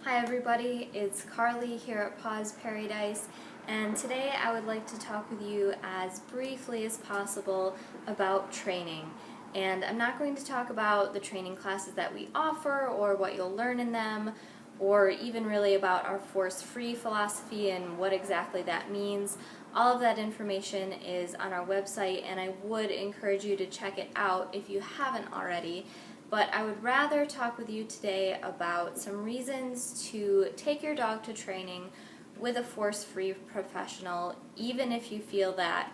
Hi everybody, it's Carly here at Paws Paradise, and today I would like to talk with you as briefly as possible about training. And I'm not going to talk about the training classes that we offer or what you'll learn in them, or even really about our force-free philosophy and what exactly that means. All of that information is on our website, and I would encourage you to check it out if you haven't already. But I would rather talk with you today about some reasons to take your dog to training with a force-free professional, even if you feel that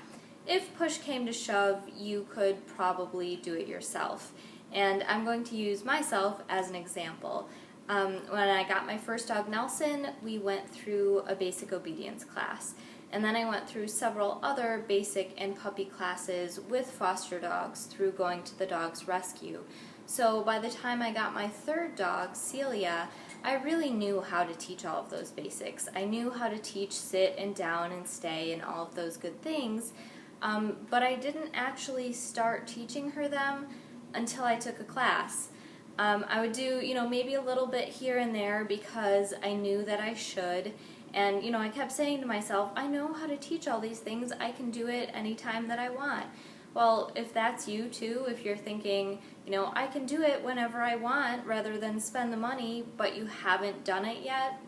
if push came to shove, you could probably do it yourself. And I'm going to use myself as an example. When I got my first dog, Nelson, we went through a basic obedience class. And then I went through several other basic and puppy classes with foster dogs through going to the Dog's Rescue. So by the time I got my third dog, Celia, I really knew how to teach all of those basics. I knew how to teach sit and down and stay and all of those good things, but I didn't actually start teaching her them until I took a class. I would do, maybe a little bit here and there because I knew that I should. And, I kept saying to myself, I know how to teach all these things. I can do it anytime that I want. Well, if that's you too, if you're thinking, I can do it whenever I want rather than spend the money, but you haven't done it yet,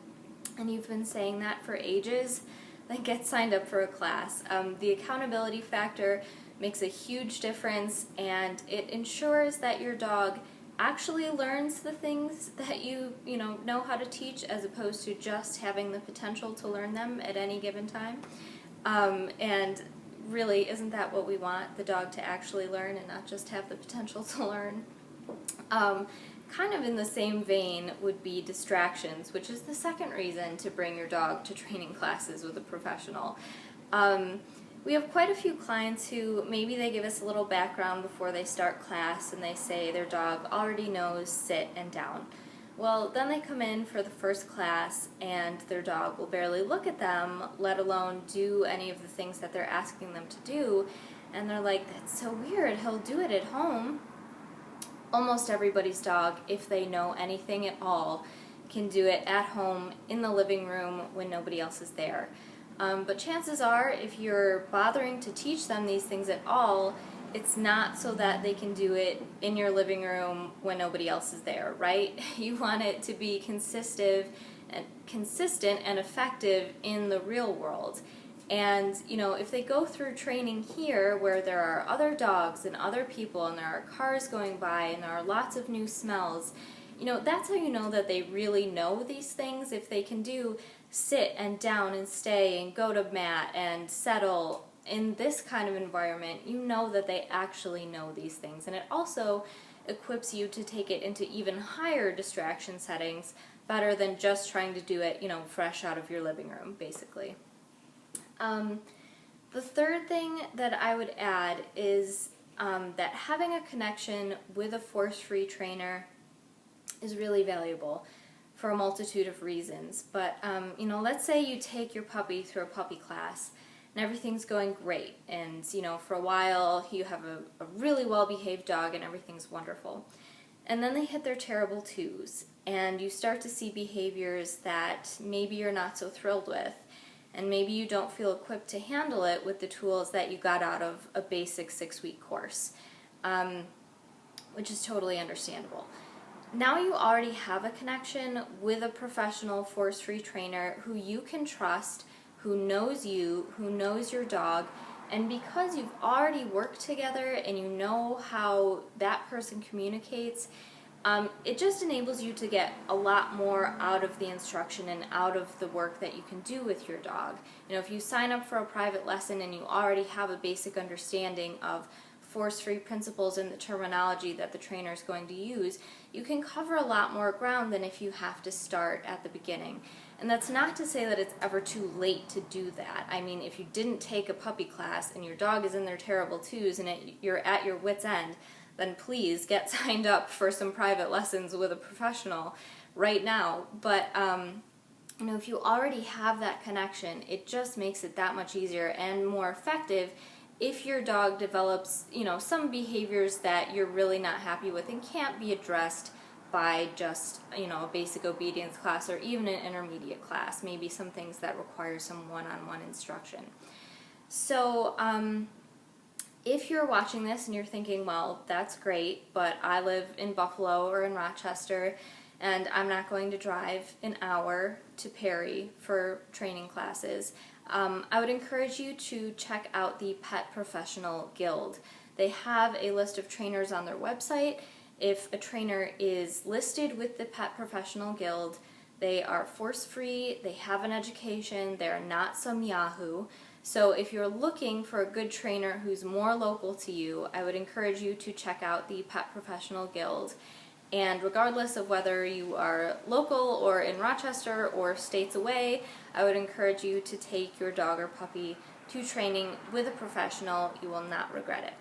and you've been saying that for ages, then get signed up for a class. The accountability factor makes a huge difference, and it ensures that your dog actually learns the things that you know how to teach, as opposed to just having the potential to learn them at any given time. And really, isn't that what we want? The dog to actually learn and not just have the potential to learn. Kind of in the same vein would be distractions, which is the second reason to bring your dog to training classes with a professional. We have quite a few clients who maybe they give us a little background before they start class and they say their dog already knows sit and down. Well, then they come in for the first class and their dog will barely look at them, let alone do any of the things that they're asking them to do, and they're like, that's so weird, he'll do it at home. Almost everybody's dog, if they know anything at all, can do it at home in the living room when nobody else is there. But chances are, if you're bothering to teach them these things at all, it's not so that they can do it in your living room when nobody else is there, right? You want it to be consistent and effective in the real world. And, if they go through training here where there are other dogs and other people and there are cars going by and there are lots of new smells, that's how you know that they really know these things. If they can do sit and down and stay and go to mat and settle in this kind of environment, you know that they actually know these things. And it also equips you to take it into even higher distraction settings, better than just trying to do it, fresh out of your living room, basically. The third thing that I would add is that having a connection with a force-free trainer is really valuable for a multitude of reasons. But, let's say you take your puppy through a puppy class and everything's going great, and for a while you have a really well-behaved dog and everything's wonderful. And then they hit their terrible twos and you start to see behaviors that maybe you're not so thrilled with, and maybe you don't feel equipped to handle it with the tools that you got out of a basic 6-week course, which is totally understandable. Now you already have a connection with a professional force-free trainer who you can trust, who knows you, who knows your dog, and because you've already worked together and you know how that person communicates, it just enables you to get a lot more out of the instruction and out of the work that you can do with your dog. If you sign up for a private lesson and you already have a basic understanding of force-free principles and the terminology that the trainer is going to use, you can cover a lot more ground than if you have to start at the beginning. And that's not to say that it's ever too late to do that. I mean, if you didn't take a puppy class and your dog is in their terrible twos and you're at your wit's end, then please get signed up for some private lessons with a professional right now. But if you already have that connection, it just makes it that much easier and more effective if your dog develops, some behaviors that you're really not happy with and can't be addressed by just, a basic obedience class or even an intermediate class, maybe some things that require some one-on-one instruction. So if you're watching this and you're thinking, well, that's great, but I live in Buffalo or in Rochester, and I'm not going to drive an hour to Perry for training classes, I would encourage you to check out the Pet Professional Guild. They have a list of trainers on their website. If a trainer is listed with the Pet Professional Guild, they are force-free, they have an education, they're not some Yahoo. So if you're looking for a good trainer who's more local to you, I would encourage you to check out the Pet Professional Guild. And regardless of whether you are local or in Rochester or states away, I would encourage you to take your dog or puppy to training with a professional. You will not regret it.